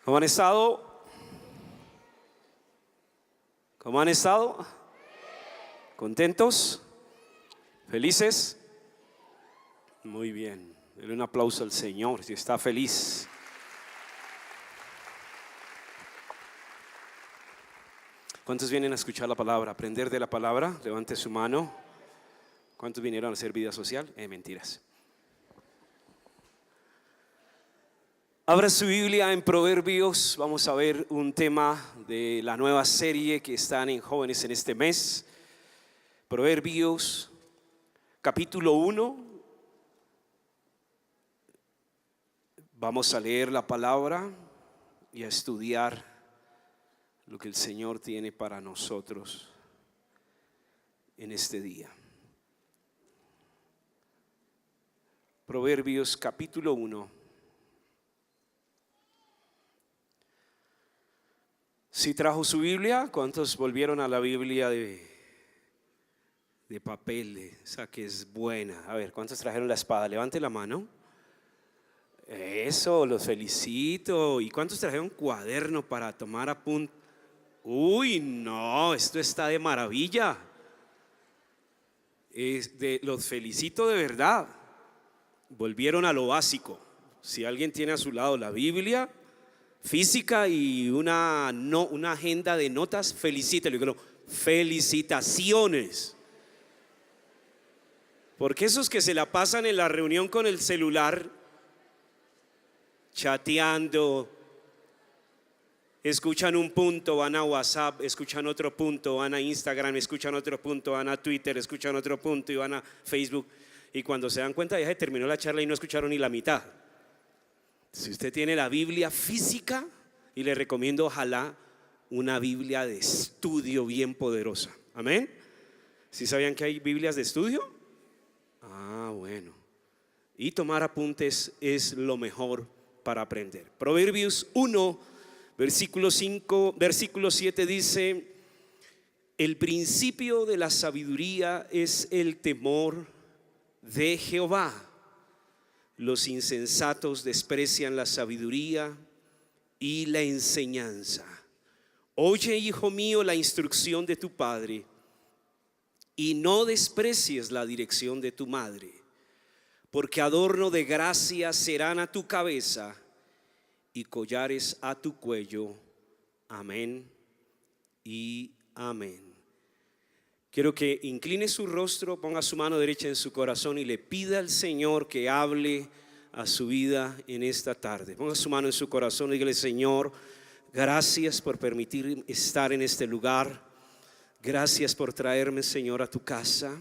¿Cómo han estado? ¿Cómo han estado? ¿Contentos? ¿Felices? Muy bien. Denle un aplauso al Señor si está feliz. ¿Cuántos vienen a escuchar la palabra, a aprender de la palabra? Levante su mano. ¿Cuántos vinieron a hacer vida social? Mentiras. Abra su Biblia en Proverbios. Vamos a ver un tema de la nueva serie que están en jóvenes en este mes. Proverbios capítulo 1. Vamos a leer la palabra y a estudiar lo que el Señor tiene para nosotros en este día. Proverbios capítulo 1. Si trajo su Biblia, ¿cuántos volvieron a la Biblia de papel? Esa que es buena. A ver, ¿cuántos trajeron la espada? Levante la mano. Eso, los felicito. ¿Y cuántos trajeron cuaderno para tomar apuntes? Uy, no, esto está de maravilla. Los felicito de verdad. Volvieron a lo básico. Si alguien tiene a su lado la Biblia física y una agenda de notas, felicítelo. Digo, felicitaciones. Porque esos que se la pasan en la reunión con el celular, chateando, escuchan un punto, van a WhatsApp, escuchan otro punto, van a Instagram, escuchan otro punto, van a Twitter, escuchan otro punto y van a Facebook. Y cuando se dan cuenta ya se terminó la charla y no escucharon ni la mitad. Si usted tiene la Biblia física, y le recomiendo ojalá una Biblia de estudio bien poderosa. Amén. ¿Sí sabían que hay Biblias de estudio? Bueno. Y tomar apuntes es lo mejor para aprender. Proverbios 1, versículo 7 dice: el principio de la sabiduría es el temor de Jehová. Los insensatos desprecian la sabiduría y la enseñanza. Oye, hijo mío, la instrucción de tu padre, y no desprecies la dirección de tu madre, porque adorno de gracia serán a tu cabeza y collares a tu cuello. Amén y amén. Quiero que incline su rostro, ponga su mano derecha en su corazón y le pida al Señor que hable a su vida en esta tarde. Ponga su mano en su corazón y dígale: Señor, gracias por permitirme estar en este lugar. Gracias por traerme, Señor, a tu casa.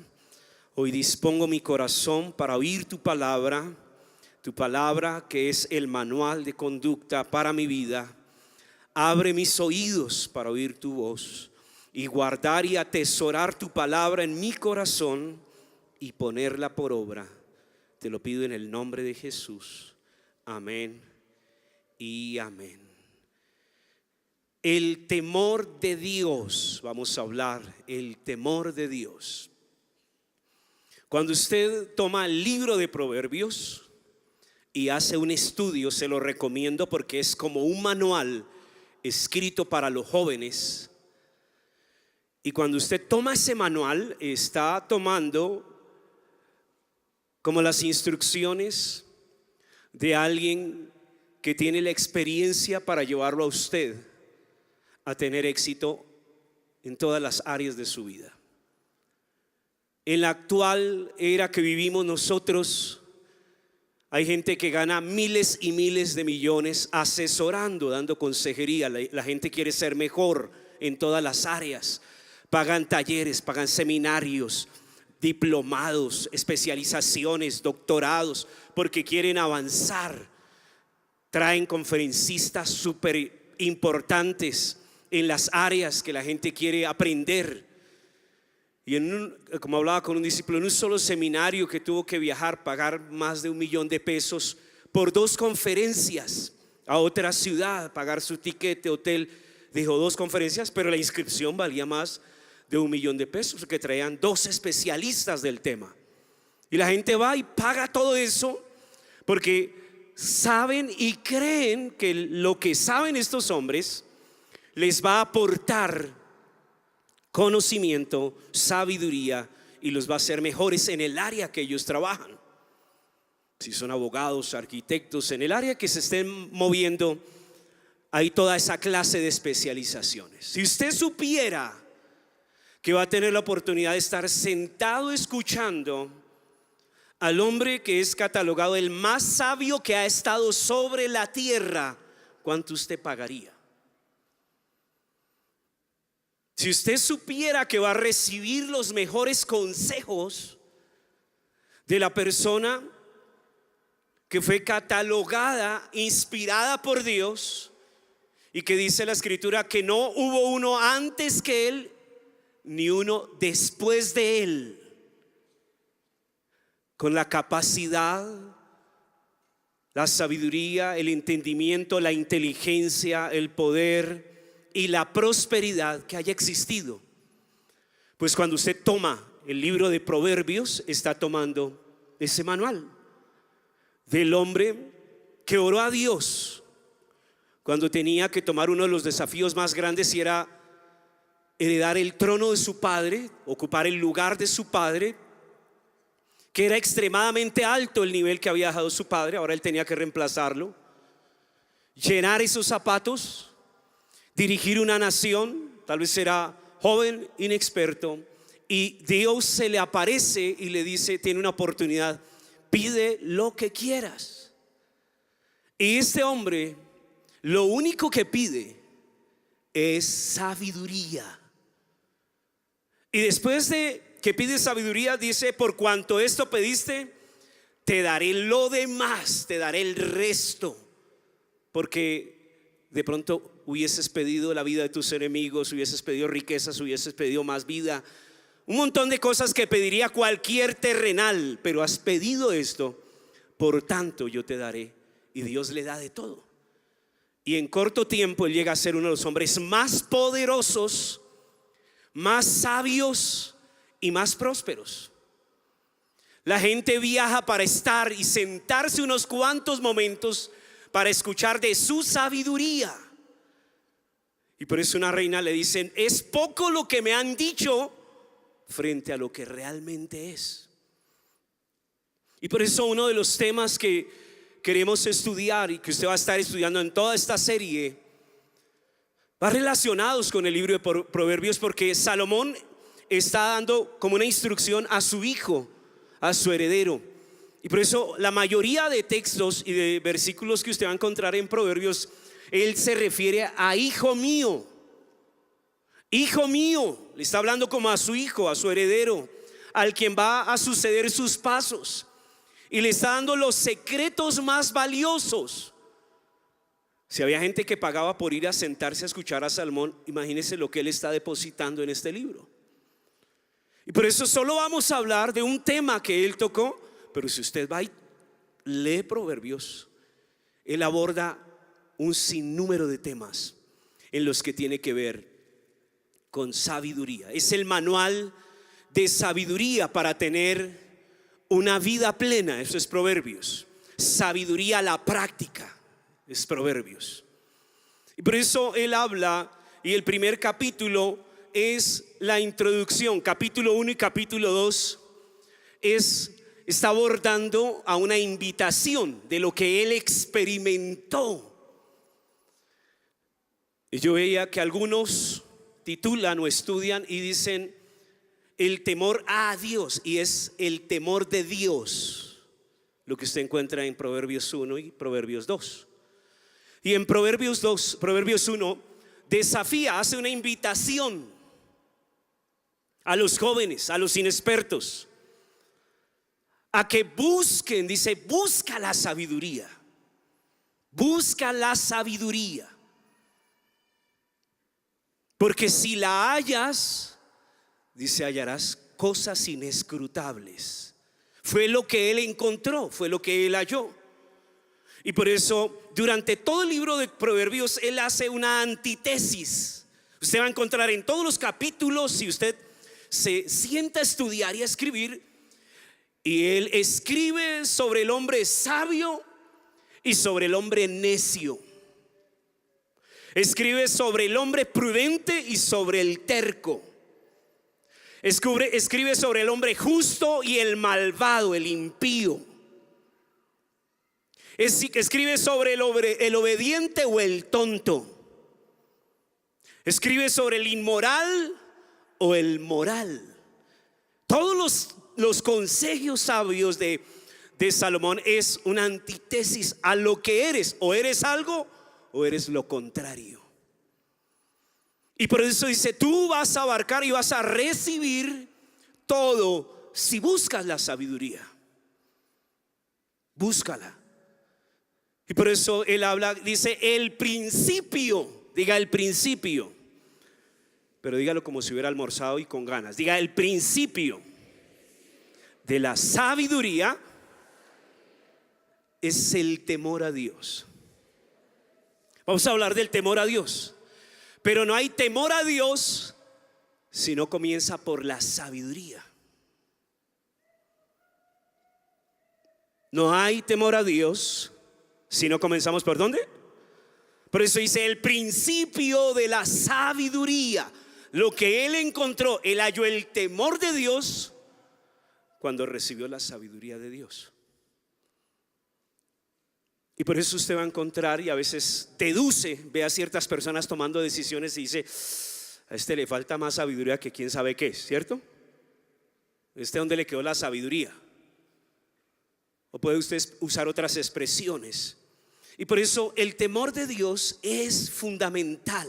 Hoy dispongo mi corazón para oír tu palabra que es el manual de conducta para mi vida. Abre mis oídos para oír tu voz y guardar y atesorar tu palabra en mi corazón y ponerla por obra. Te lo pido en el nombre de Jesús. Amén y amén. El temor de Dios, vamos a hablar, el temor de Dios. Cuando usted toma el libro de Proverbios y hace un estudio, se lo recomiendo porque es como un manual escrito para los jóvenes. Y cuando usted toma ese manual, está tomando como las instrucciones de alguien que tiene la experiencia para llevarlo a usted a tener éxito en todas las áreas de su vida. En la actual era que vivimos nosotros, hay gente que gana miles y miles de millones asesorando, dando consejería. La gente quiere ser mejor en todas las áreas. Pagan talleres, pagan seminarios, diplomados, especializaciones, doctorados, porque quieren avanzar. Traen conferencistas súper importantes en las áreas que la gente quiere aprender. Y como hablaba con un discípulo, en un solo seminario que tuvo que viajar, pagar más de $1 millón por 2 conferencias a otra ciudad, pagar su ticket de hotel. Dijo 2 conferencias, pero la inscripción valía más de $1 millón, que traían 2 especialistas del tema. Y la gente va y paga todo eso porque saben y creen que lo que saben estos hombres les va a aportar conocimiento, sabiduría y los va a hacer mejores en el área que ellos trabajan. Si son abogados, arquitectos, en el área que se estén moviendo, hay toda esa clase de especializaciones. Si usted supiera que va a tener la oportunidad de estar sentado escuchando al hombre que es catalogado el más sabio que ha estado sobre la tierra, ¿cuánto usted pagaría? Si usted supiera que va a recibir los mejores consejos de la persona que fue catalogada, inspirada por Dios, y que dice la escritura que no hubo uno antes que él ni uno después de él, con la capacidad, la sabiduría, el entendimiento, la inteligencia, el poder y la prosperidad que haya existido. Pues cuando usted toma el libro de Proverbios, está tomando ese manual del hombre que oró a Dios cuando tenía que tomar uno de los desafíos más grandes, y era heredar el trono de su padre, ocupar el lugar de su padre, que era extremadamente alto el nivel que había dejado su padre. Ahora él tenía que reemplazarlo, llenar esos zapatos, dirigir una nación. Tal vez era joven, inexperto, y Dios se le aparece y le dice: tiene una oportunidad, pide lo que quieras. Y este hombre lo único que pide es sabiduría. Y después de que pide sabiduría, dice: por cuanto esto pediste, te daré lo demás, te daré el resto. Porque de pronto hubieses pedido la vida de tus enemigos, hubieses pedido riquezas, hubieses pedido más vida, un montón de cosas que pediría cualquier terrenal, pero has pedido esto, por tanto yo te daré. Y Dios le da de todo. Y en corto tiempo él llega a ser uno de los hombres más poderosos, más sabios y más prósperos. La gente viaja para estar y sentarse unos cuantos momentos para escuchar de su sabiduría. Y por eso una reina le dicen: es poco lo que me han dicho frente a lo que realmente es. Y por eso uno de los temas que queremos estudiar y que usted va a estar estudiando en toda esta serie va relacionados con el libro de Proverbios, porque Salomón está dando como una instrucción a su hijo, a su heredero. Y por eso la mayoría de textos y de versículos que usted va a encontrar en Proverbios, él se refiere a hijo mío. Hijo mío, le está hablando como a su hijo, a su heredero, al quien va a suceder sus pasos. Y le está dando los secretos más valiosos. Si había gente que pagaba por ir a sentarse a escuchar a Salomón, imagínense lo que él está depositando en este libro. Y por eso solo vamos a hablar de un tema que él tocó. Pero si usted va y lee Proverbios, él aborda un sinnúmero de temas en los que tiene que ver con sabiduría. Es el manual de sabiduría para tener una vida plena. Eso es Proverbios. Sabiduría a la práctica es Proverbios. Y por eso él habla, y el primer capítulo es la introducción. Capítulo 1 y capítulo 2 está abordando a una invitación de lo que él experimentó. Y yo veía que algunos titulan o estudian y dicen el temor a Dios, y es el temor de Dios lo que usted encuentra en Proverbios 1 y Proverbios 2. Y en Proverbios 1 desafía, hace una invitación a los jóvenes, a los inexpertos, a que busquen, dice: busca la sabiduría. Busca la sabiduría. Porque si la hallas, dice, hallarás cosas inescrutables. Fue lo que él encontró, fue lo que él halló. Y por eso durante todo el libro de Proverbios él hace una antítesis. Usted va a encontrar en todos los capítulos, si usted se sienta a estudiar y a escribir, y él escribe sobre el hombre sabio, y sobre el hombre necio. Escribe sobre el hombre prudente y sobre el terco. Escribe sobre el hombre justo y el malvado, el impío. Escribe sobre el obediente o el tonto. Escribe sobre el inmoral o el moral. Todos los consejos sabios de Salomón es una antítesis a lo que eres. O eres algo o eres lo contrario. Y por eso dice: tú vas a abarcar y vas a recibir todo si buscas la sabiduría. Búscala. Y por eso él habla, dice el principio. Diga el principio. Pero dígalo como si hubiera almorzado y con ganas. Diga el principio de la sabiduría es el temor a Dios. Vamos a hablar del temor a Dios. Pero no hay temor a Dios si no comienza por la sabiduría. No hay temor a Dios si no comenzamos por ¿dónde? Por eso dice el principio de la sabiduría. Lo que él encontró, él halló el temor de Dios cuando recibió la sabiduría de Dios. Y por eso usted va a encontrar y a veces deduce, ve a ciertas personas tomando decisiones y dice: a este le falta más sabiduría que quién sabe qué, ¿cierto? ¿Dónde le quedó la sabiduría? O puede usted usar otras expresiones. Y por eso el temor de Dios es fundamental.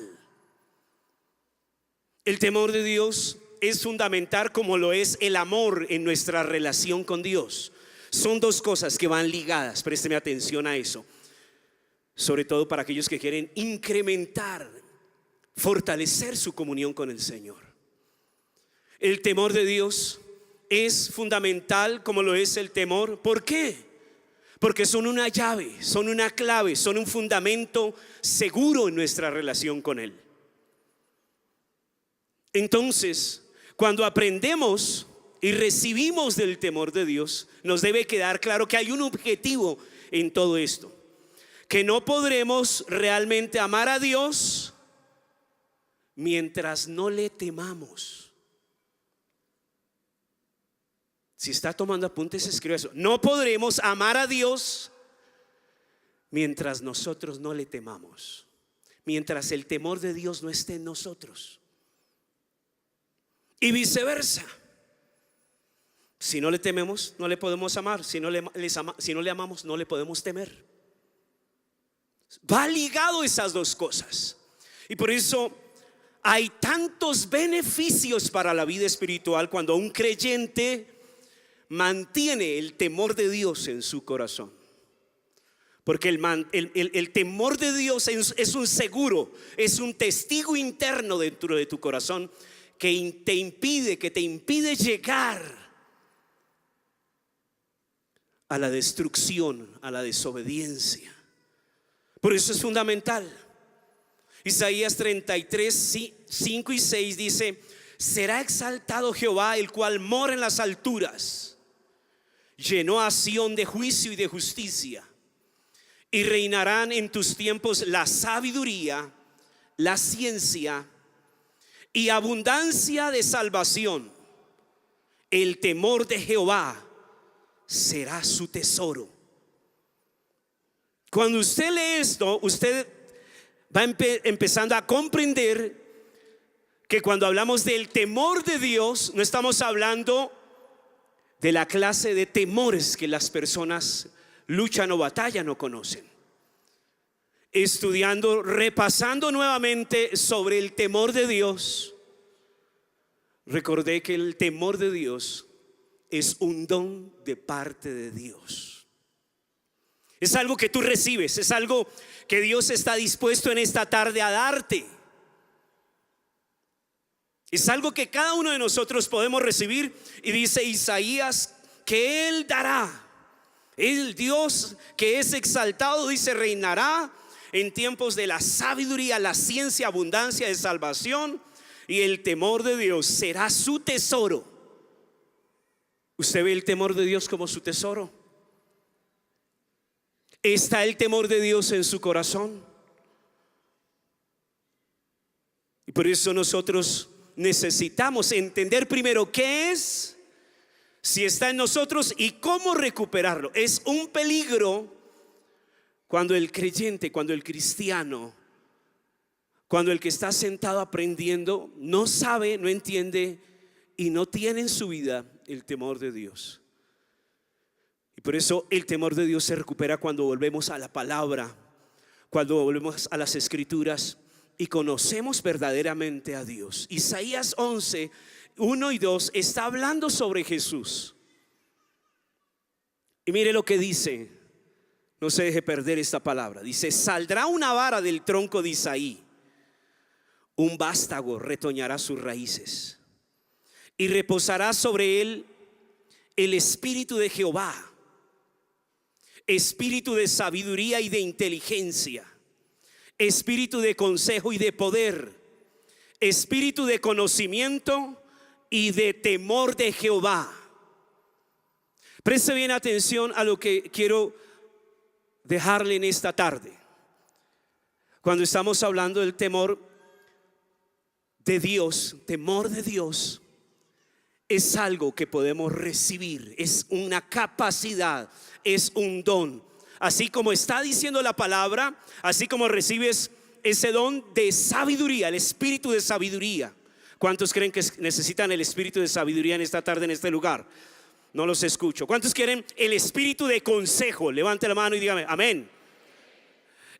El temor de Dios es fundamental como lo es el amor en nuestra relación con Dios. Son dos cosas que van ligadas, présteme atención a eso. Sobre todo para aquellos que quieren incrementar, fortalecer su comunión con el Señor. El temor de Dios es fundamental como lo es el temor. ¿Por qué? Porque son una llave, son una clave, son un fundamento seguro en nuestra relación con Él. Entonces, cuando aprendemos y recibimos del temor de Dios, nos debe quedar claro que hay un objetivo en todo esto: que no podremos realmente amar a Dios mientras no le temamos. Si está tomando apuntes, escribe eso. No podremos amar a Dios mientras nosotros no le temamos, mientras el temor de Dios no esté en nosotros. Y viceversa. Si no le tememos, no le podemos amar. Si no le amamos, no le podemos temer. Va ligado esas dos cosas. Y por eso hay tantos beneficios para la vida espiritual cuando un creyente mantiene el temor de Dios en su corazón. Porque el temor de Dios es un seguro, es un testigo interno dentro de tu corazón que te impide llegar a la destrucción, a la desobediencia. Por eso es fundamental. Isaías 33, 5 y 6 dice: será exaltado Jehová, el cual mora en las alturas. Llenó a Sión de juicio y de justicia. Y reinarán en tus tiempos la sabiduría, la ciencia y abundancia de salvación. El temor de Jehová será su tesoro. Cuando usted lee esto, usted va empezando a comprender que cuando hablamos del temor de Dios, no estamos hablando de la clase de temores que las personas luchan o batallan o conocen. Estudiando, repasando nuevamente sobre el temor de Dios, recordé que el temor de Dios es un don de parte de Dios. Es algo que tú recibes, es algo que Dios está dispuesto en esta tarde a darte. Es algo que cada uno de nosotros podemos recibir. Y dice Isaías que Él dará. El Dios que es exaltado, dice, reinará en tiempos de la sabiduría, la ciencia, abundancia de salvación. Y el temor de Dios será su tesoro. ¿Usted ve el temor de Dios como su tesoro? ¿Está el temor de Dios en su corazón? Y por eso nosotros necesitamos entender primero qué es, si está en nosotros y cómo recuperarlo. Es un peligro cuando el creyente, cuando el cristiano, cuando el que está sentado aprendiendo no sabe, no entiende y no tiene en su vida el temor de Dios. Y por eso el temor de Dios se recupera cuando volvemos a la palabra, cuando volvemos a las escrituras y conocemos verdaderamente a Dios. Isaías 11, 1 y 2 está hablando sobre Jesús. Y mire lo que dice, no se deje perder esta palabra. Dice: saldrá una vara del tronco de Isaí, un vástago retoñará sus raíces, y reposará sobre él el espíritu de Jehová, espíritu de sabiduría y de inteligencia, espíritu de consejo y de poder, espíritu de conocimiento y de temor de Jehová. Preste bien atención a lo que quiero dejarle en esta tarde. Cuando estamos hablando del temor de Dios, temor de Dios es algo que podemos recibir, es una capacidad, es un don. Así como está diciendo la palabra, así como recibes ese don de sabiduría, el espíritu de sabiduría. ¿Cuántos creen que necesitan el espíritu de sabiduría en esta tarde, en este lugar? No los escucho. ¿Cuántos quieren el espíritu de consejo? Levante la mano y dígame amén.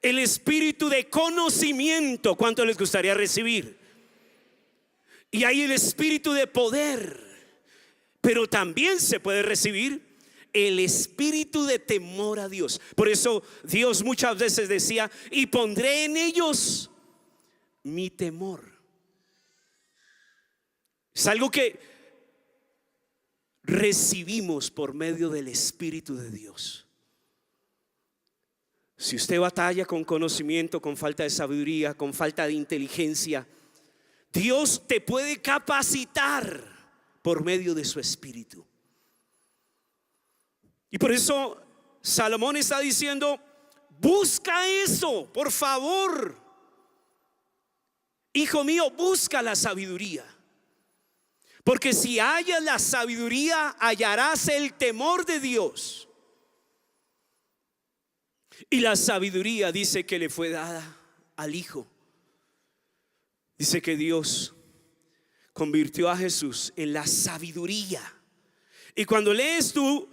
El espíritu de conocimiento, ¿cuánto les gustaría recibir? Y hay el espíritu de poder, pero también se puede recibir el espíritu de temor a Dios. Por eso Dios muchas veces decía: y pondré en ellos mi temor. Es algo que recibimos por medio del Espíritu de Dios. Si usted batalla con conocimiento, con falta de sabiduría, con falta de inteligencia, Dios te puede capacitar por medio de su Espíritu. Y por eso Salomón está diciendo: busca eso, por favor. Hijo mío, busca la sabiduría. Porque si hallas la sabiduría, hallarás el temor de Dios. Y la sabiduría dice que le fue dada al Hijo. Dice que Dios convirtió a Jesús en la sabiduría. Y cuando lees tú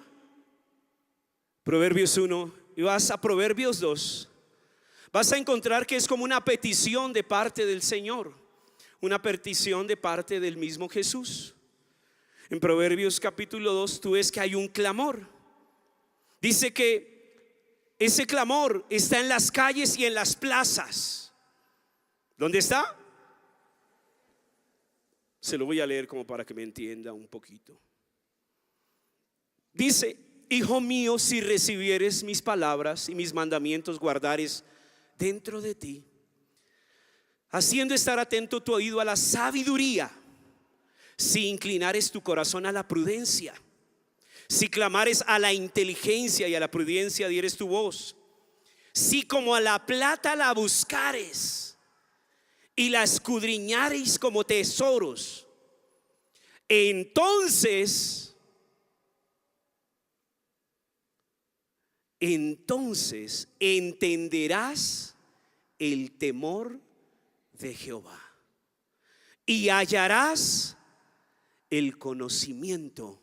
Proverbios 1 y vas a Proverbios 2, vas a encontrar que es como una petición de parte del Señor, una petición de parte del mismo Jesús. En Proverbios capítulo 2 tú ves que hay un clamor. Dice que ese clamor está en las calles y en las plazas. ¿Dónde está? Se lo voy a leer como para que me entienda un poquito. Dice: hijo mío, si recibieres mis palabras y mis mandamientos guardares dentro de ti, haciendo estar atento tu oído a la sabiduría, si inclinares tu corazón a la prudencia, si clamares a la inteligencia y a la prudencia dieres tu voz, si como a la plata la buscares y la escudriñareis como tesoros, entonces entenderás el temor de Jehová y hallarás el conocimiento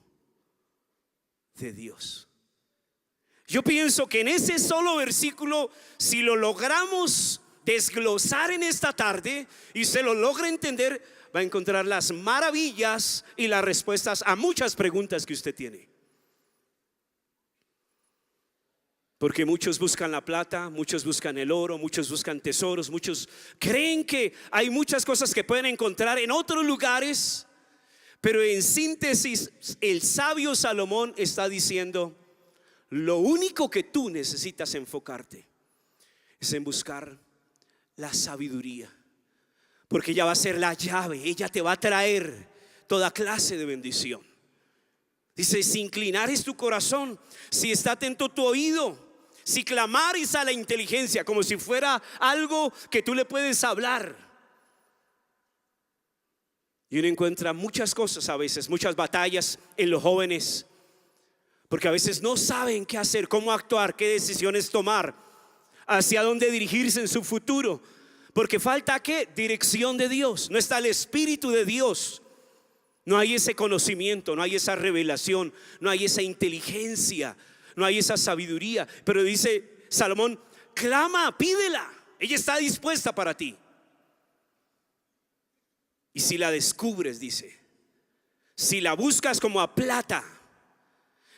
de Dios. Yo pienso que en ese solo versículo, si lo logramos desglosar en esta tarde y se lo logra entender, va a encontrar las maravillas y las respuestas a muchas preguntas que usted tiene. Porque muchos buscan la plata, muchos buscan el oro, muchos buscan tesoros, muchos creen que hay muchas cosas que pueden encontrar en otros lugares. Pero en síntesis, el sabio Salomón está diciendo: lo único que tú necesitas enfocarte es en buscar la sabiduría, porque ella va a ser la llave, ella te va a traer toda clase de bendición. Dice: si inclinares tu corazón, si está atento tu oído, Si clamares a la inteligencia, como si fuera algo que tú le puedes hablar. Y uno encuentra muchas cosas a veces, muchas batallas en los jóvenes, porque a veces no saben qué hacer, cómo actuar, qué decisiones tomar, hacia dónde dirigirse en su futuro. Porque falta ¿qué? Dirección de Dios. No está el Espíritu de Dios. No hay ese conocimiento, no hay esa revelación, no hay esa inteligencia, no hay esa sabiduría. Pero dice Salomón, clama, pídela. Ella está dispuesta para ti. Y si la descubres, dice, si la buscas como a plata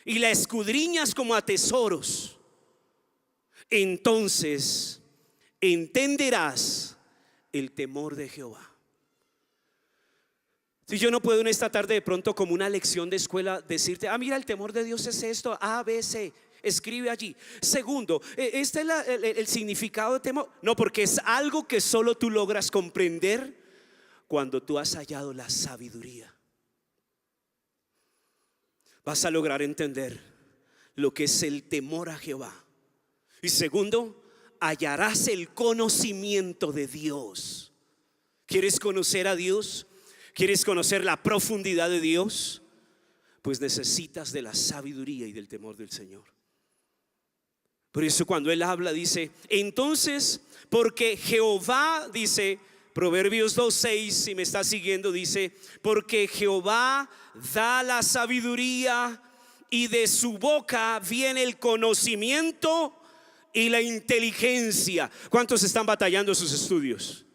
y la escudriñas como a tesoros, entonces entenderás el temor de Jehová. Si yo no puedo en esta tarde de pronto como una lección de escuela decirte, mira, el temor de Dios es esto, A, B, C, escribe allí. Segundo, este es el significado de temor. No, porque es algo que solo tú logras comprender cuando tú has hallado la sabiduría. Vas a lograr entender lo que es el temor a Jehová. Y segundo, hallarás el conocimiento de Dios. ¿Quieres conocer a Dios? ¿Quieres conocer la profundidad de Dios? Pues necesitas de la sabiduría y del temor del Señor. Por eso cuando Él habla dice, entonces, porque Jehová, dice Proverbios 2:6, si me está siguiendo, dice, porque Jehová da la sabiduría y de su boca viene el conocimiento y la inteligencia. ¿Cuántos están batallando sus estudios?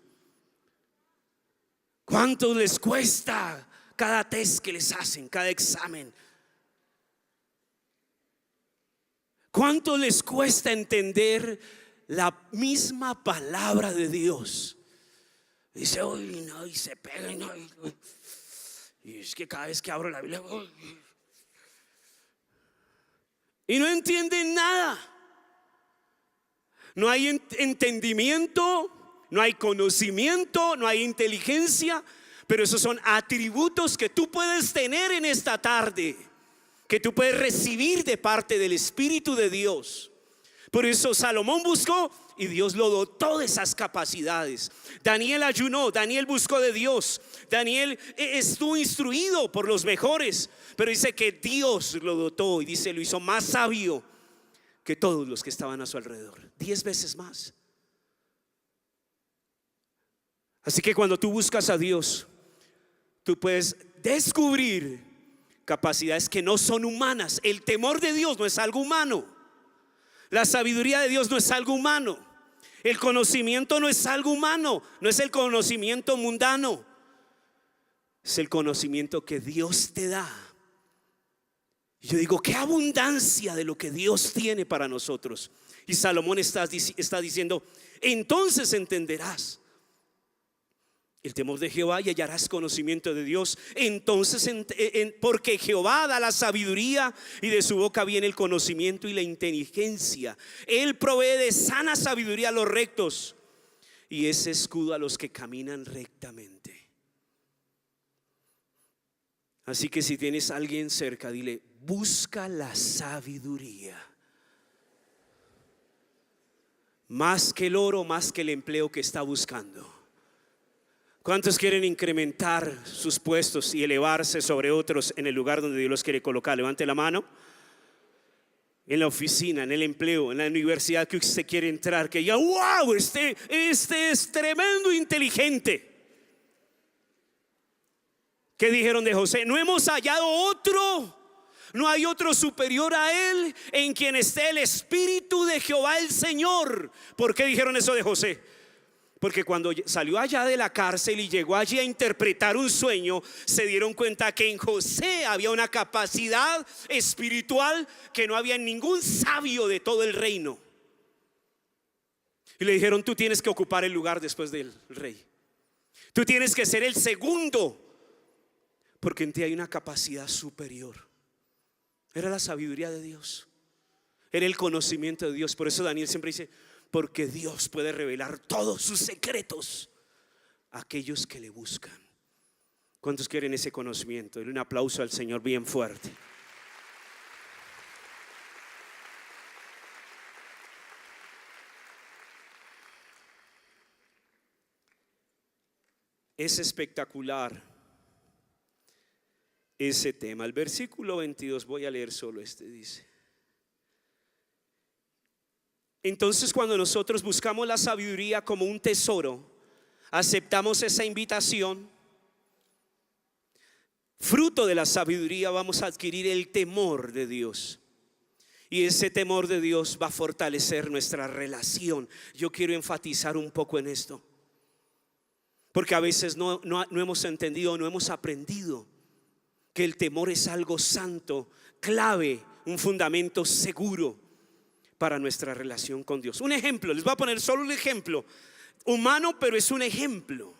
¿Cuánto les cuesta cada test que les hacen, cada examen? ¿Cuánto les cuesta entender la misma palabra de Dios? Dice, uy, no, y se pegan, no, y es que cada vez que abro la Biblia, uy, y no entienden nada. No hay entendimiento, no hay conocimiento, no hay inteligencia. Pero esos son atributos que tú puedes tener en esta tarde, que tú puedes recibir de parte del Espíritu de Dios. Por eso Salomón buscó y Dios lo dotó de esas capacidades. Daniel ayunó, Daniel buscó de Dios. Daniel estuvo instruido por los mejores, pero dice que Dios lo dotó y dice lo hizo más sabio que todos los que estaban a su alrededor, 10 veces más. Así que cuando tú buscas a Dios, tú puedes descubrir capacidades que no son humanas. El temor de Dios no es algo humano. La sabiduría de Dios no es algo humano. El conocimiento no es algo humano. No es el conocimiento mundano. Es el conocimiento que Dios te da. Yo digo, qué abundancia de lo que Dios tiene para nosotros. Y Salomón está diciendo, entonces entenderás el temor de Jehová y hallarás conocimiento de Dios. Entonces, porque Jehová da la sabiduría y de su boca viene el conocimiento y la inteligencia. Él provee de sana sabiduría a los rectos y es escudo a los que caminan rectamente. Así que si tienes a alguien cerca, dile, busca la sabiduría. Más que el oro, más que el empleo que está buscando. ¿Cuántos quieren incrementar sus puestos y elevarse sobre otros en el lugar donde Dios los quiere colocar? Levante la mano. En la oficina, en el empleo, en la universidad que usted quiere entrar, que ya, wow, este es tremendo inteligente. ¿Qué dijeron de José? No hemos hallado otro, no hay otro superior a él, en quien esté el Espíritu de Jehová el Señor. ¿Por qué dijeron eso de José? Porque cuando salió allá de la cárcel y llegó allí a interpretar un sueño, se dieron cuenta que en José había una capacidad espiritual que no había en ningún sabio de todo el reino. Y le dijeron, tú tienes que ocupar el lugar después del rey. Tú tienes que ser el segundo, porque en ti hay una capacidad superior. Era la sabiduría de Dios, era el conocimiento de Dios. Por eso Daniel siempre dice, porque Dios puede revelar todos sus secretos a aquellos que le buscan. ¿Cuántos quieren ese conocimiento? Denle un aplauso al Señor bien fuerte. Es espectacular ese tema. El versículo 22, voy a leer solo este, dice: entonces cuando nosotros buscamos la sabiduría como un tesoro, aceptamos esa invitación, fruto de la sabiduría vamos a adquirir el temor de Dios. Y ese temor de Dios va a fortalecer nuestra relación. Yo quiero enfatizar un poco en esto, porque a veces no hemos entendido, no hemos aprendido que el temor es algo santo, clave, un fundamento seguro para nuestra relación con Dios. Un ejemplo, les voy a poner solo un ejemplo humano, pero es un ejemplo.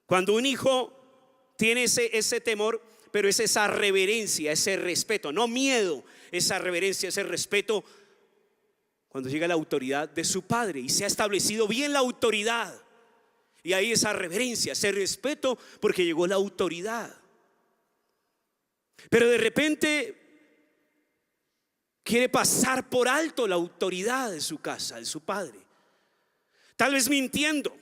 Cuando un hijo tiene ese temor, pero es esa reverencia, ese respeto, no miedo, esa reverencia, ese respeto, cuando llega la autoridad de su padre y se ha establecido bien la autoridad, y ahí esa reverencia, ese respeto, porque llegó la autoridad. Pero de repente quiere pasar por alto la autoridad de su casa, de su padre, tal vez mintiendo.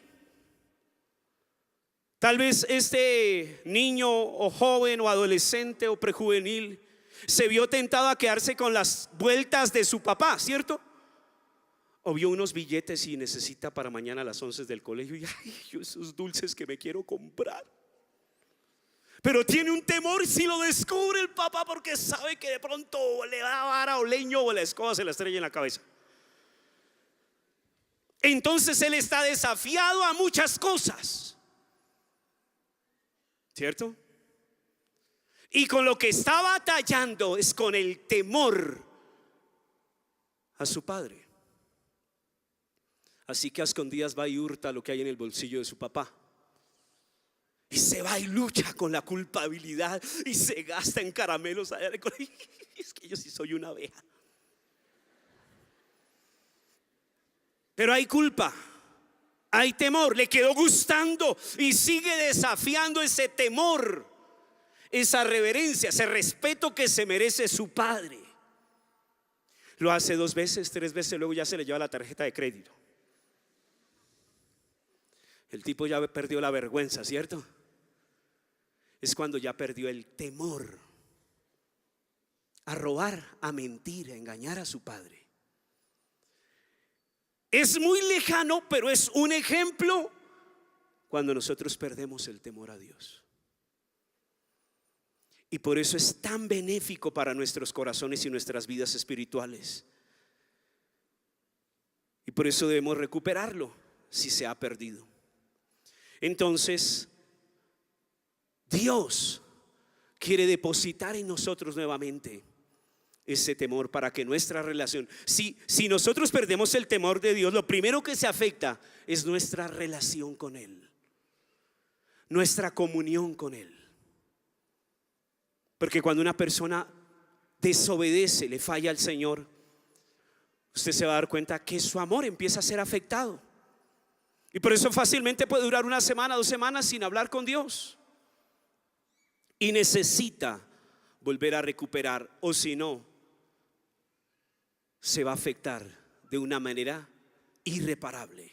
Tal vez este niño o joven o adolescente o prejuvenil se vio tentado a quedarse con las vueltas de su papá, ¿cierto? O vio unos billetes y necesita para mañana a las 11 del colegio, y ay, yo esos dulces que me quiero comprar. Pero tiene un temor si lo descubre el papá, porque sabe que de pronto le da vara o leño o la escoba se la estrella en la cabeza. Entonces él está desafiado a muchas cosas, ¿cierto? Y con lo que está batallando es con el temor a su padre. Así que a escondidas va y hurta lo que hay en el bolsillo de su papá, y se va y lucha con la culpabilidad y se gasta en caramelos. Es que yo sí soy una abeja. Pero hay culpa, hay temor, le quedó gustando y sigue desafiando ese temor, esa reverencia, ese respeto que se merece su padre. Lo hace 2 veces, 3 veces, luego ya se le lleva la tarjeta de crédito. El tipo ya perdió la vergüenza, ¿cierto? Es cuando ya perdió el temor a robar, a mentir, a engañar a su padre. Es muy lejano, pero es un ejemplo cuando nosotros perdemos el temor a Dios. Y por eso es tan benéfico para nuestros corazones y nuestras vidas espirituales. Y por eso debemos recuperarlo si se ha perdido. Entonces, Dios quiere depositar en nosotros nuevamente ese temor para que nuestra relación, si nosotros perdemos el temor de Dios, lo primero que se afecta es nuestra relación con Él, nuestra comunión con Él. Porque cuando una persona desobedece, le falla al Señor, usted se va a dar cuenta que su amor empieza a ser afectado. Y por eso fácilmente puede durar 1 semana, 2 semanas sin hablar con Dios. Y necesita volver a recuperar, o si no, se va a afectar de una manera irreparable.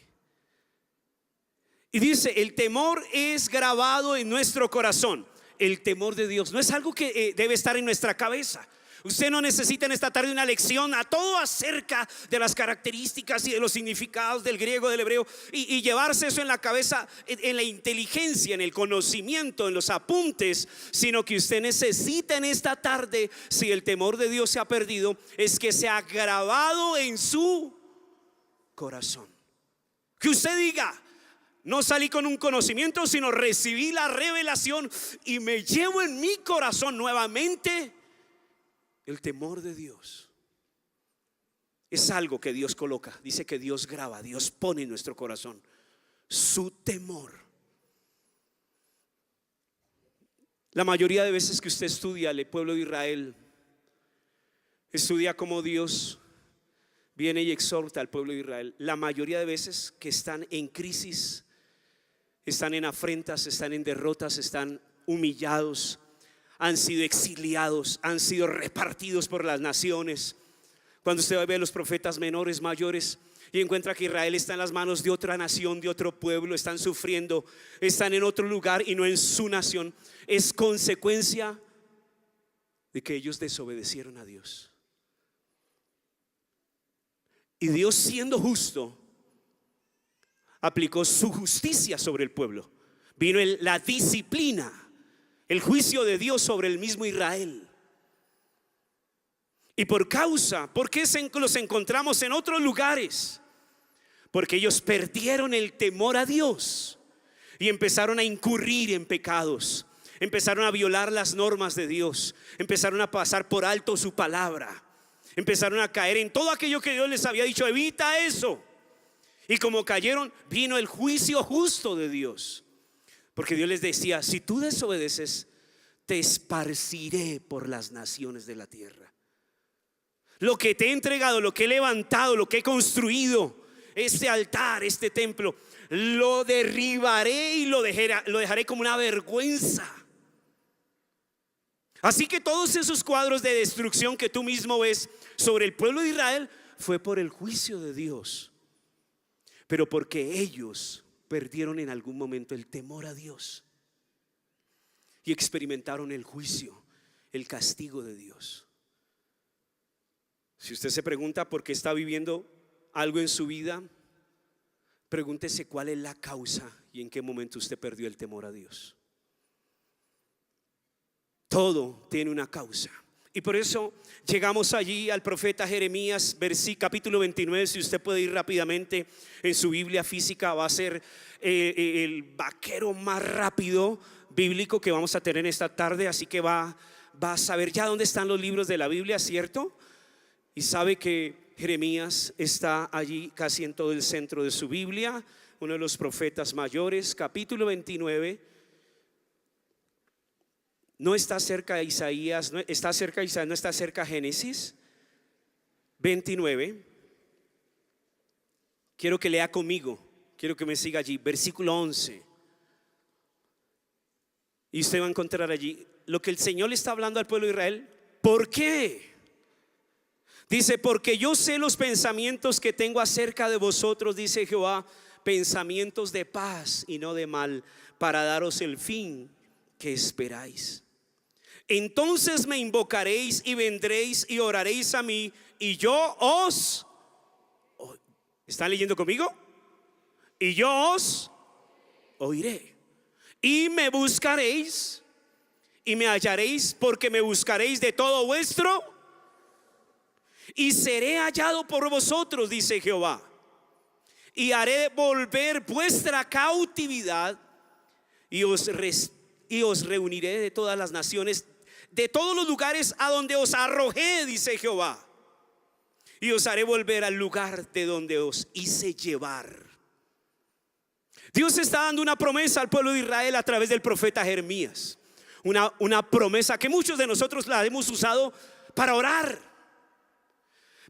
Y dice, el temor es grabado en nuestro corazón. El temor de Dios no es algo que debe estar en nuestra cabeza. Usted no necesita en esta tarde una lección a todo acerca de las características y de los significados del griego, del hebreo, y llevarse eso en la cabeza, en la inteligencia, en el conocimiento, en los apuntes, sino que usted necesita en esta tarde, si el temor de Dios se ha perdido, es que se ha grabado en su corazón. Que usted diga, no salí con un conocimiento, sino recibí la revelación y me llevo en mi corazón nuevamente el temor de Dios. Es algo que Dios coloca. Dice que Dios graba, Dios pone en nuestro corazón su temor. La mayoría de veces que usted estudia el pueblo de Israel, estudia cómo Dios viene y exhorta al pueblo de Israel. La mayoría de veces que están en crisis, están en afrentas, están en derrotas, están humillados, han sido exiliados, han sido repartidos por las naciones. Cuando usted ve a los profetas menores, mayores, y encuentra que Israel está en las manos de otra nación, de otro pueblo, están sufriendo, están en otro lugar y no en su nación, es consecuencia de que ellos desobedecieron a Dios. Y Dios, siendo justo, aplicó su justicia sobre el pueblo. Vino la disciplina, el juicio de Dios sobre el mismo Israel. Y ¿por qué los encontramos en otros lugares? Porque ellos perdieron el temor a Dios y empezaron a incurrir en pecados, empezaron a violar las normas de Dios, empezaron a pasar por alto su palabra, empezaron a caer en todo aquello que Dios les había dicho: evita eso. Y como cayeron, vino el juicio justo de Dios, porque Dios les decía: si tú desobedeces, te esparciré por las naciones de la tierra. Lo que te he entregado, lo que he levantado, lo que he construido, este altar, este templo, lo derribaré y lo dejaré como una vergüenza. Así que todos esos cuadros de destrucción que tú mismo ves sobre el pueblo de Israel fue por el juicio de Dios, pero porque ellos perdieron en algún momento el temor a Dios y experimentaron el juicio, el castigo de Dios. Si usted se pregunta por qué está viviendo algo en su vida, pregúntese cuál es la causa y en qué momento usted perdió el temor a Dios. Todo tiene una causa. Y por eso llegamos allí al profeta Jeremías, capítulo 29. Si usted puede ir rápidamente en su Biblia física, va a ser el vaquero más rápido bíblico que vamos a tener esta tarde. Así que va a saber ya dónde están los libros de la Biblia, ¿cierto? Y sabe que Jeremías está allí casi en todo el centro de su Biblia, uno de los profetas mayores. Capítulo 29. No está cerca de Isaías, no está cerca de Isaías, no está cerca de Génesis 29. Quiero que lea conmigo, quiero que me siga allí, versículo 11. Y usted va a encontrar allí lo que el Señor le está hablando al pueblo de Israel. ¿Por qué? Dice: porque yo sé los pensamientos que tengo acerca de vosotros, dice Jehová, pensamientos de paz y no de mal, para daros el fin que esperáis. Entonces me invocaréis y vendréis y oraréis a mí, y yo os... ¿Están leyendo conmigo? Y yo os oiré. Y me buscaréis y me hallaréis, porque me buscaréis de todo vuestro, y seré hallado por vosotros, dice Jehová. Y haré volver vuestra cautividad, y os reuniré de todas las naciones, de todos los lugares a donde os arrojé, dice Jehová, y os haré volver al lugar de donde os hice llevar. Dios está dando una promesa al pueblo de Israel a través del profeta Jeremías, una promesa que muchos de nosotros la hemos usado para orar,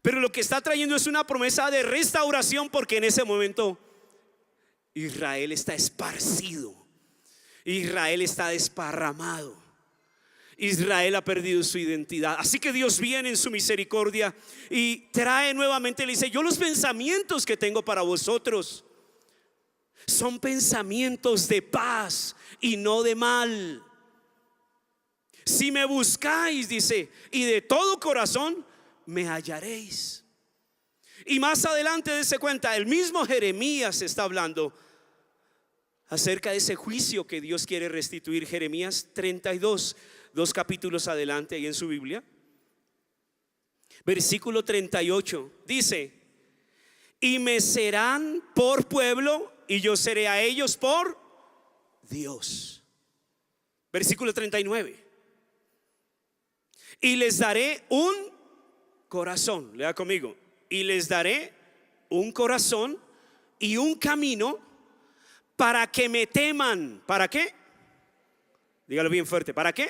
pero lo que está trayendo es una promesa de restauración, porque en ese momento Israel está esparcido, Israel está desparramado, Israel ha perdido su identidad. Así que Dios viene en su misericordia y trae nuevamente, le dice: yo los pensamientos que tengo para vosotros son pensamientos de paz y no de mal. Si me buscáis, dice, y de todo corazón, me hallaréis. Y más adelante dése cuenta, el mismo Jeremías está hablando acerca de ese juicio que Dios quiere restituir. Jeremías 32, 2 capítulos adelante ahí en su Biblia, versículo 38, dice: y me serán por pueblo, y yo seré a ellos por Dios. Versículo 39: y les daré un corazón, lea conmigo, y les daré un corazón y un camino para que me teman. ¿Para qué? Dígalo bien fuerte. ¿Para qué?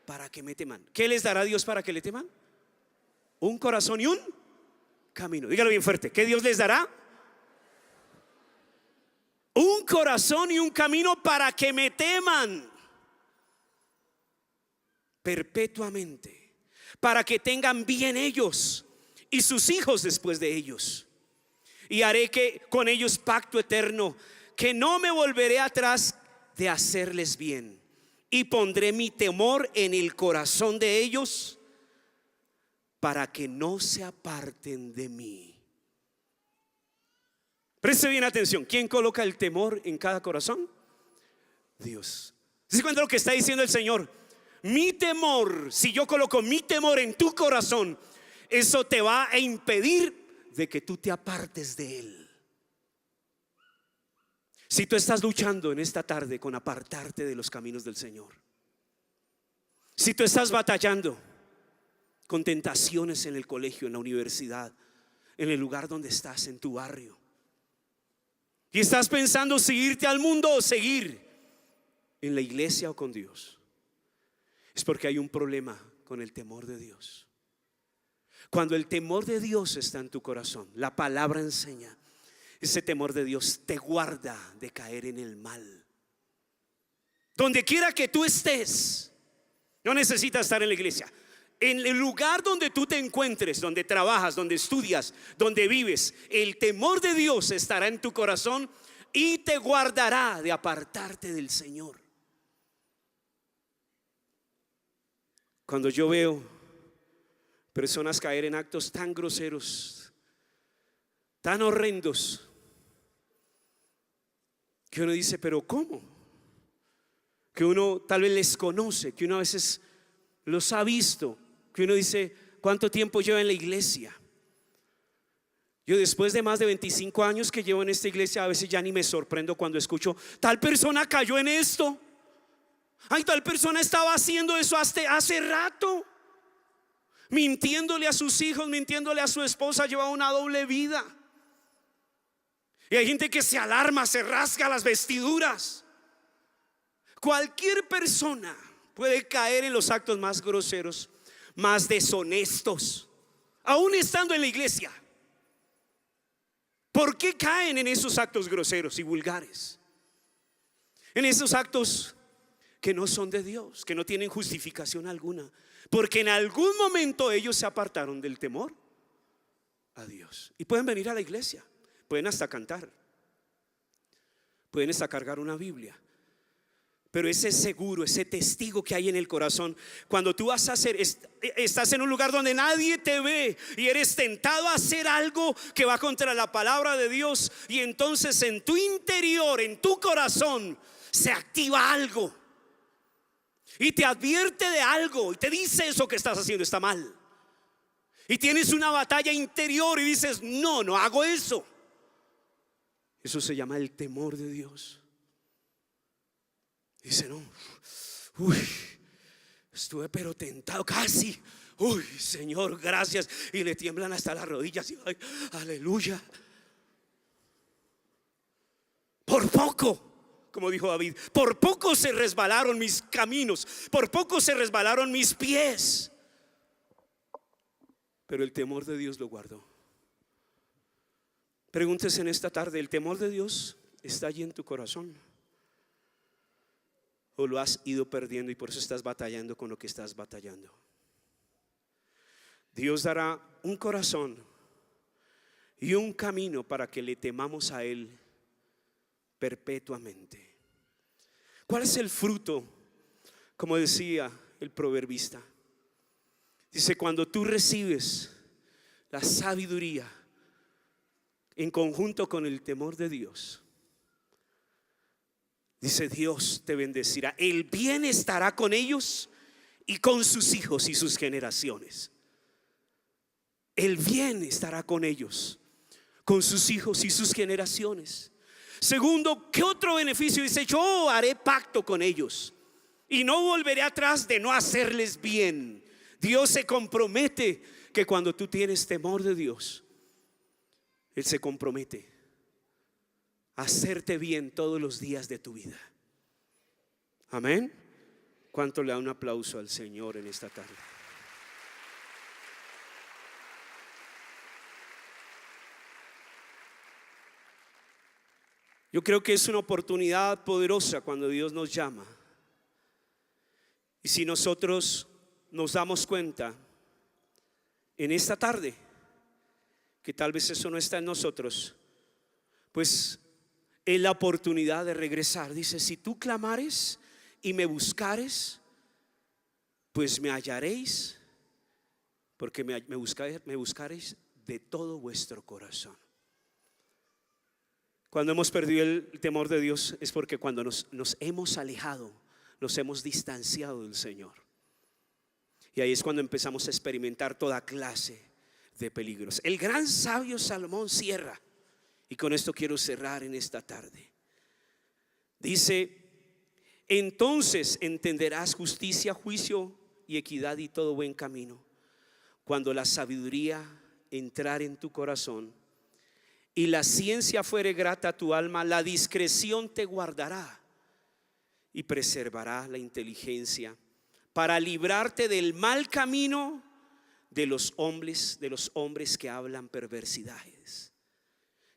Para que me teman. ¿Qué les dará Dios para que le teman? Un corazón y un camino. Dígalo bien fuerte. ¿Qué Dios les dará? Un corazón y un camino para que me teman perpetuamente, para que tengan bien ellos y sus hijos después de ellos, y haré que con ellos pacto eterno, que no me volveré atrás de hacerles bien, y pondré mi temor en el corazón de ellos para que no se aparten de mí. Preste bien atención. ¿Quién coloca el temor en cada corazón? Dios. ¿Se cuenta lo que está diciendo el Señor? Mi temor, si yo coloco mi temor en tu corazón, eso te va a impedir de que tú te apartes de Él. Si tú estás luchando en esta tarde con apartarte de los caminos del Señor, si tú estás batallando con tentaciones en el colegio, en la universidad, en el lugar donde estás, en tu barrio, y estás pensando si irte al mundo o seguir en la iglesia o con Dios, es porque hay un problema con el temor de Dios. Cuando el temor de Dios está en tu corazón, la palabra enseña, ese temor de Dios te guarda de caer en el mal. Donde quiera que tú estés, no necesitas estar en la iglesia. En el lugar donde tú te encuentres, donde trabajas, donde estudias, donde vives, el temor de Dios estará en tu corazón y te guardará de apartarte del Señor. Cuando yo veo personas caer en actos tan groseros, tan horrendos, que uno dice, pero ¿cómo? Que uno tal vez les conoce, que uno a veces los ha visto, que uno dice, ¿cuánto tiempo lleva en la iglesia? Yo después de más de 25 años que llevo en esta iglesia, a veces ya ni me sorprendo cuando escucho, tal persona cayó en esto. Ay, tal persona estaba haciendo eso hace rato, mintiéndole a sus hijos, mintiéndole a su esposa, llevaba una doble vida. Y hay gente que se alarma, se rasga las vestiduras. Cualquier persona puede caer en los actos más groseros, más deshonestos, aún estando en la iglesia. ¿Por qué caen en esos actos groseros y vulgares? En esos actos que no son de Dios, que no tienen justificación alguna, porque en algún momento ellos se apartaron del temor a Dios. Y pueden venir a la iglesia, pueden hasta cantar, pueden hasta cargar una Biblia, pero ese seguro, ese testigo que hay en el corazón, cuando tú vas a hacer, estás en un lugar donde nadie te ve y eres tentado a hacer algo que va contra la palabra de Dios, y entonces en tu interior, en tu corazón, se activa algo y te advierte de algo y te dice, eso que estás haciendo está mal. Y tienes una batalla interior y dices, no, no hago eso. Eso se llama el temor de Dios. Dice, no, estuve pero tentado casi. Señor, gracias. Y le tiemblan hasta las rodillas y ay, aleluya. Por poco, como dijo David, por poco se resbalaron mis caminos, por poco se resbalaron mis pies. Pero el temor de Dios lo guardó. Pregúntese en esta tarde, ¿el temor de Dios está allí en tu corazón? ¿O lo has ido perdiendo y por eso estás batallando con lo que estás batallando? Dios dará un corazón y un camino para que le temamos a Él perpetuamente. ¿Cuál es el fruto? Como decía el proverbista, dice, cuando tú recibes la sabiduría en conjunto con el temor de Dios, dice, Dios te bendecirá, el bien estará con ellos y con sus hijos y sus generaciones. El bien estará con ellos, con sus hijos y sus generaciones. Segundo, ¿qué otro beneficio? Dice, yo haré pacto con ellos y no volveré atrás de no hacerles bien. Dios se compromete que cuando tú tienes temor de Dios, Él se compromete a hacerte bien todos los días de tu vida. Amén. ¿Cuánto le da un aplauso al Señor en esta tarde? Yo creo que es una oportunidad poderosa cuando Dios nos llama. Y si nosotros nos damos cuenta en esta tarde que tal vez eso no está en nosotros, pues es la oportunidad de regresar. Dice: si tú clamares y me buscares, pues me hallaréis, porque me buscaréis de todo vuestro corazón. Cuando hemos perdido el temor de Dios es porque cuando nos hemos alejado, nos hemos distanciado del Señor. Y ahí es cuando empezamos a experimentar toda clase de peligros. El gran sabio Salomón cierra, y con esto quiero cerrar en esta tarde. Dice: entonces entenderás justicia, juicio y equidad y todo buen camino, cuando la sabiduría entrar en tu corazón y la ciencia fuere grata a tu alma, la discreción te guardará y preservará la inteligencia para librarte del mal camino de los hombres que hablan perversidades,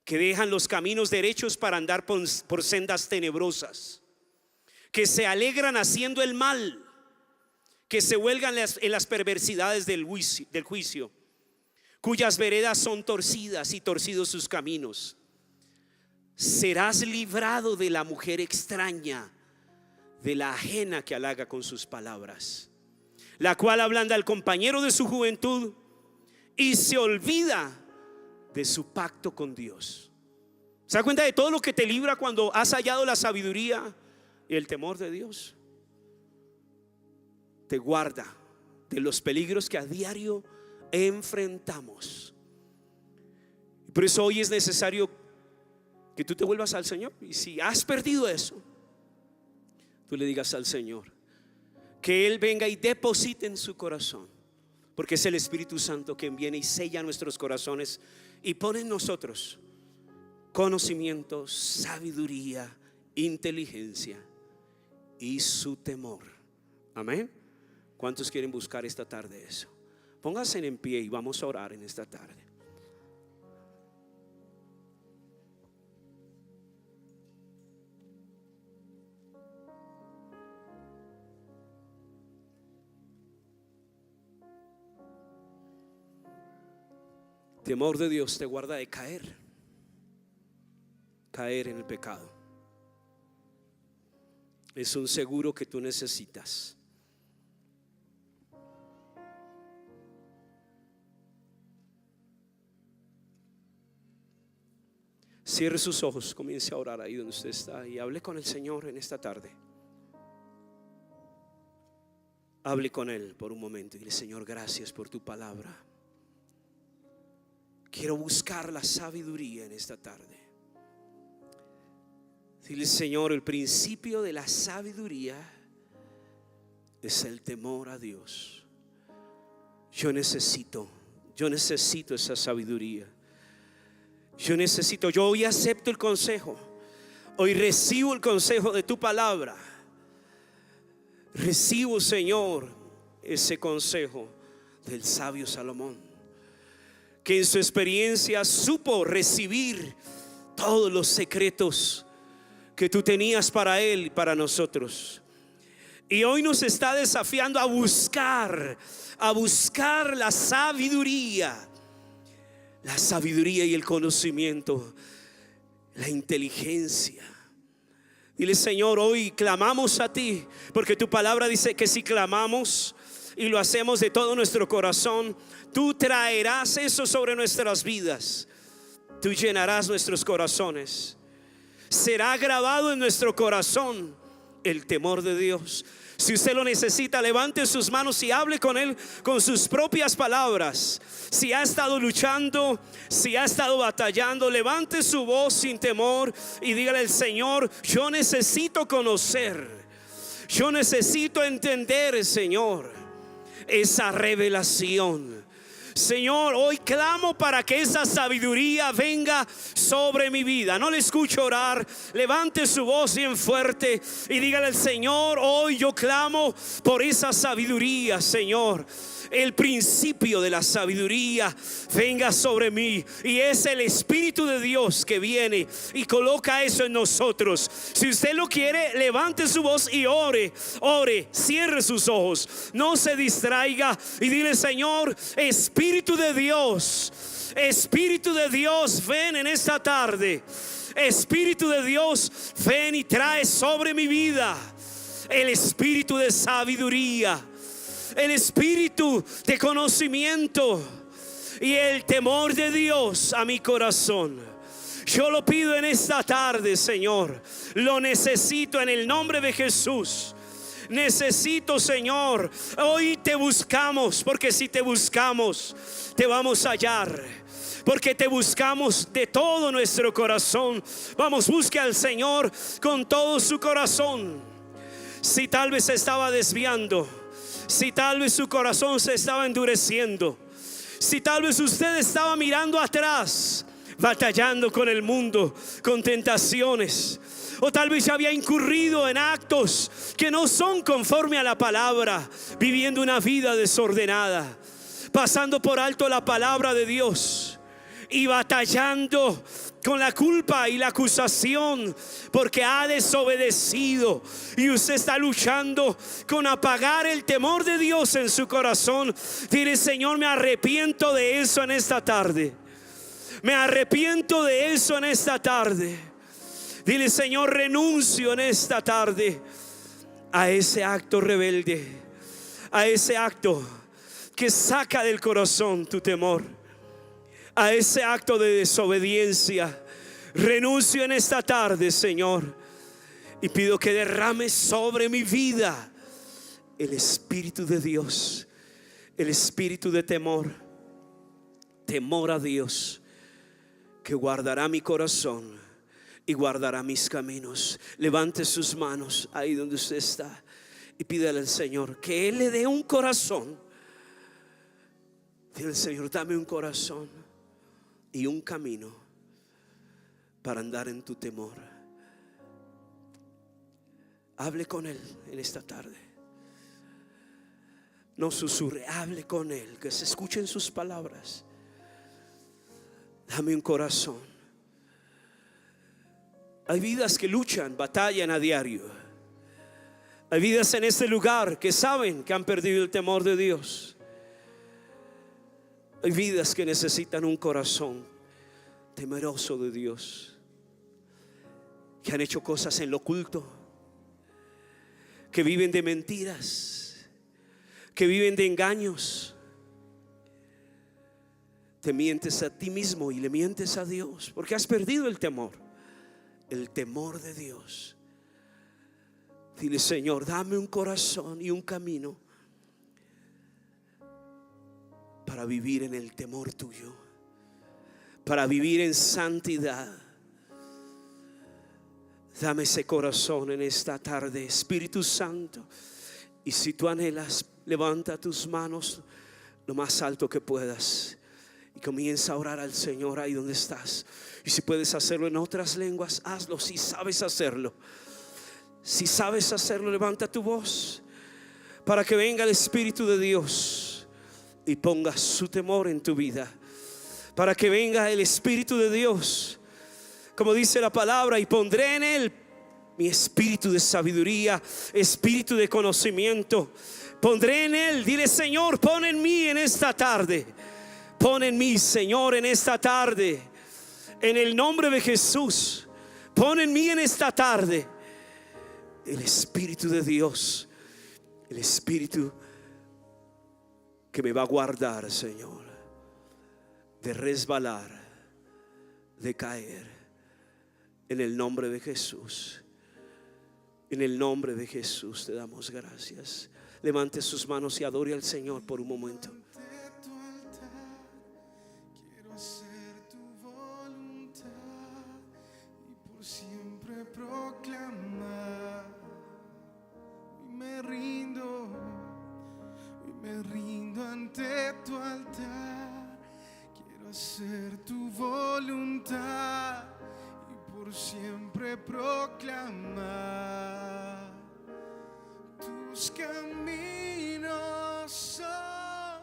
que dejan los caminos derechos para andar por sendas tenebrosas, que se alegran haciendo el mal, que se huelgan en las perversidades del juicio, cuyas veredas son torcidas y torcidos sus caminos. Serás librado de la mujer extraña, de la ajena que halaga con sus palabras, la cual ablanda al compañero de su juventud y se olvida de su pacto con Dios. ¿Se da cuenta de todo lo que te libra cuando has hallado la sabiduría y el temor de Dios? Te guarda de los peligros que a diario enfrentamos. Por eso hoy es necesario que tú te vuelvas al Señor. Y si has perdido eso, tú le digas al Señor que Él venga y deposite en su corazón, porque es el Espíritu Santo quien viene y sella nuestros corazones y pone en nosotros conocimiento, sabiduría, inteligencia y su temor. Amén. ¿Cuántos quieren buscar esta tarde eso? Pónganse en pie y vamos a orar en esta tarde. Temor de Dios te guarda de caer en el pecado. Es un seguro que tú necesitas. Cierre sus ojos, comience a orar ahí donde usted está y hable con el Señor en esta tarde. Hable con Él por un momento y dile: Señor, gracias por tu palabra. Quiero buscar la sabiduría en esta tarde. Dile: Señor, el principio de la sabiduría es el temor a Dios. Yo necesito esa sabiduría. Yo hoy acepto el consejo. Hoy recibo el consejo de tu palabra. Recibo, Señor, ese consejo del sabio Salomón, que en su experiencia supo recibir todos los secretos que tú tenías para él y para nosotros. Y hoy nos está desafiando a buscar la sabiduría y el conocimiento, la inteligencia. Dile: Señor, hoy clamamos a ti, porque tu palabra dice que si clamamos y lo hacemos de todo nuestro corazón, tú traerás eso sobre nuestras vidas. Tú llenarás nuestros corazones. Será grabado en nuestro corazón el temor de Dios. Si usted lo necesita, levante sus manos y hable con Él con sus propias palabras. Si ha estado luchando, si ha estado batallando, levante su voz sin temor y dígale al Señor: yo necesito conocer, yo necesito entender, Señor, esa revelación. Señor, hoy clamo para que esa sabiduría venga sobre mi vida. No le escucho orar. Levante su voz bien fuerte y dígale al Señor: hoy yo clamo por esa sabiduría, Señor. El principio de la sabiduría venga sobre mí, y es el Espíritu de Dios que viene y coloca eso en nosotros. Si usted lo quiere, levante su voz y ore, cierre sus ojos, no se distraiga y dile: Señor, Espíritu Espíritu de Dios, ven en esta tarde. Espíritu de Dios, ven y trae sobre mi vida el espíritu de sabiduría, el espíritu de conocimiento y el temor de Dios a mi corazón. Yo lo pido en esta tarde, Señor. Lo necesito en el nombre de Jesús. Necesito, Señor. Hoy te buscamos, porque si te buscamos, te vamos a hallar. Porque te buscamos de todo nuestro corazón. Vamos, busque al Señor con todo su corazón. Si tal vez se estaba desviando, si tal vez su corazón se estaba endureciendo, si tal vez usted estaba mirando atrás, batallando con el mundo, con tentaciones, o tal vez había incurrido en actos que no son conforme a la palabra, viviendo una vida desordenada, pasando por alto la palabra de Dios y batallando con la culpa y la acusación porque ha desobedecido, y usted está luchando con apagar el temor de Dios en su corazón. Dile: Señor, me arrepiento de eso en esta tarde. Me arrepiento de eso en esta tarde. Dile: Señor, renuncio en esta tarde a ese acto rebelde, a ese acto que saca del corazón tu temor, a ese acto de desobediencia. Renuncio en esta tarde, Señor, y pido que derrames sobre mi vida el Espíritu de Dios, el Espíritu de temor a Dios, que guardará mi corazón y guardará mis caminos. Levante sus manos ahí donde usted está y pídale al Señor que Él le dé un corazón. Dile: Señor, dame un corazón y un camino para andar en tu temor. Hable con Él en esta tarde. No susurre, hable con Él, que se escuchen sus palabras. Dame un corazón. Hay vidas que luchan, batallan a diario. Hay vidas en este lugar que saben que han perdido el temor de Dios. Hay vidas que necesitan un corazón temeroso de Dios, que han hecho cosas en lo oculto, que viven de mentiras, que viven de engaños. Te mientes a ti mismo y le mientes a Dios porque has perdido el temor de Dios. Dile: Señor, dame un corazón y un camino para vivir en el temor tuyo, para vivir en santidad. Dame ese corazón en esta tarde, Espíritu Santo. Y si tú anhelas, levanta tus manos lo más alto que puedas y comienza a orar al Señor ahí donde estás. Y si puedes hacerlo en otras lenguas, hazlo. Si sabes hacerlo, levanta tu voz para que venga el Espíritu de Dios y ponga su temor en tu vida. Para que venga el Espíritu de Dios, como dice la palabra: y pondré en Él mi espíritu de sabiduría, espíritu de conocimiento. Pondré en Él. Dile: Señor, pon en mí en esta tarde. Pon en mí, Señor, en esta tarde, en el nombre de Jesús. Pon en mí en esta tarde el Espíritu de Dios, el Espíritu que me va a guardar, Señor, de resbalar, de caer. En el nombre de Jesús, en el nombre de Jesús te damos gracias. Levante sus manos y adore al Señor por un momento. Quiero hacer tu voluntad y por siempre proclamar. Y me rindo ante tu altar. Quiero hacer tu voluntad y por siempre proclamar. Tus caminos son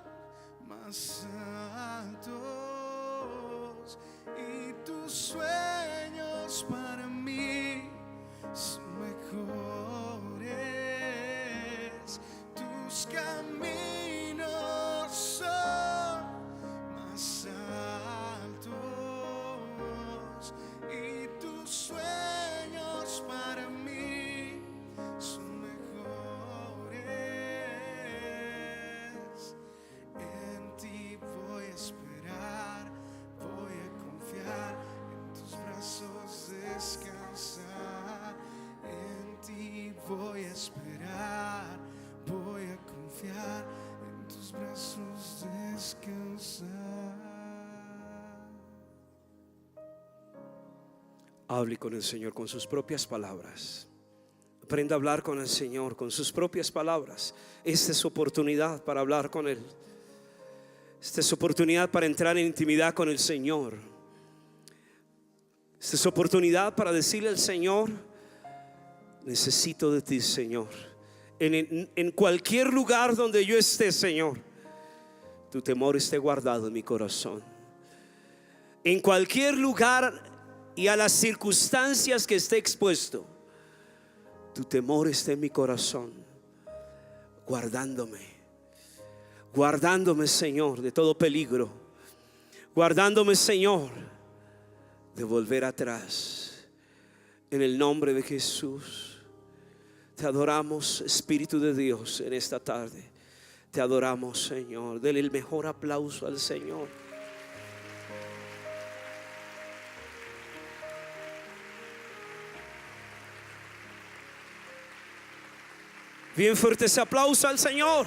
voy a esperar, voy a confiar, en tus brazos descansar. Hable con el Señor con sus propias palabras. Aprenda a hablar con el Señor con sus propias palabras. Esta es su oportunidad para hablar con Él. Esta es su oportunidad para entrar en intimidad con el Señor. Esta es su oportunidad para decirle al Señor: necesito de ti, Señor. En cualquier lugar donde yo esté, Señor, tu temor esté guardado en mi corazón. En cualquier lugar y a las circunstancias que esté expuesto, tu temor esté en mi corazón, guardándome, Señor, de todo peligro, guardándome, Señor, de volver atrás. En el nombre de Jesús, te adoramos, Espíritu de Dios, en esta tarde. Te adoramos, Señor. Dele el mejor aplauso al Señor. Bien fuerte ese aplauso al Señor.